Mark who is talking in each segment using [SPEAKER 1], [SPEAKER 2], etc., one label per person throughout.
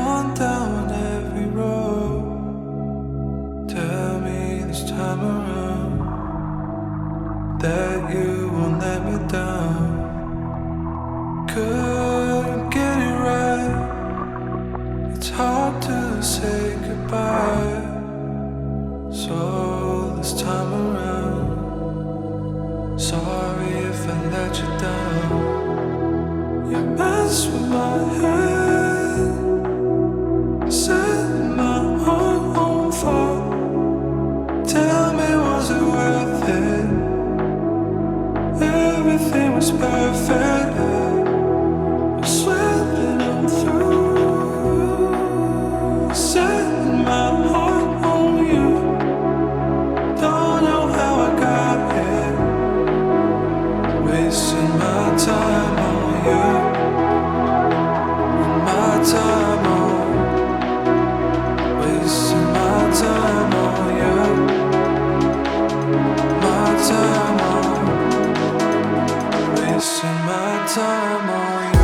[SPEAKER 1] gone down every road. Tell me this time around that you won't let me down. Couldn't get it right. It's hard to say goodbye. So this time around, sorry if I let you down. You mess with my head, set my heart on fire. Tell me, was it worth it? Everything was perfect. I swear that I'm through. Setting my heart on you. Don't know how I got here. Wasting my time on you. My time on. Wasting my time on you. My time on. Wasting my time on you.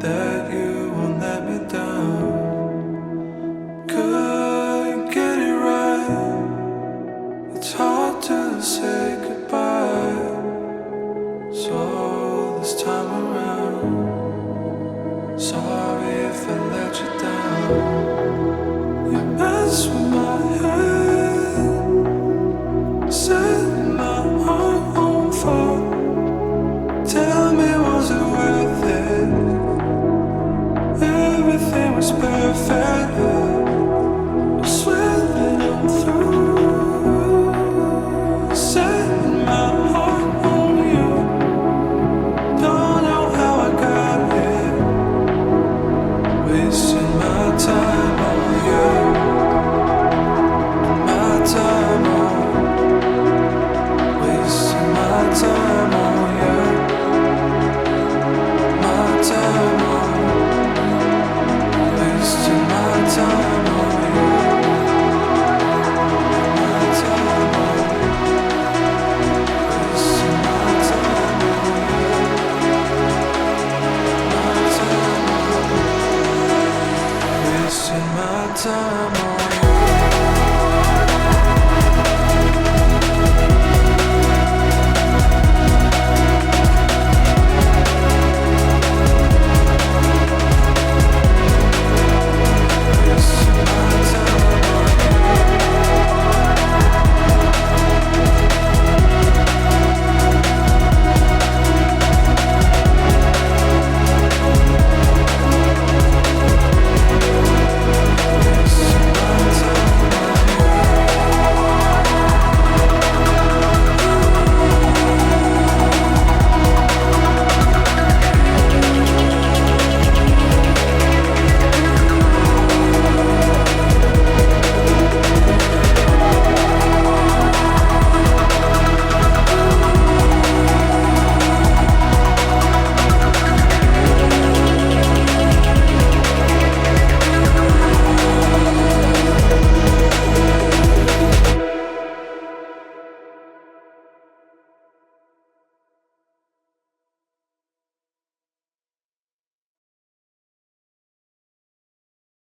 [SPEAKER 1] That you won't let me down. Couldn't get it right. It's hard to say goodbye. So this time around, sorry if I let you down. You mess with my head, set my heart on fire. Tell me, was it worth it? Everything was perfect. I swear that I'm through. Setting my heart on you. Don't know how I got here. Wasting my time on you. My time on. Wasting my time on you. My time on. Wasting my time on you. My time on. Wasting my time on you. My time on. Wasting my time on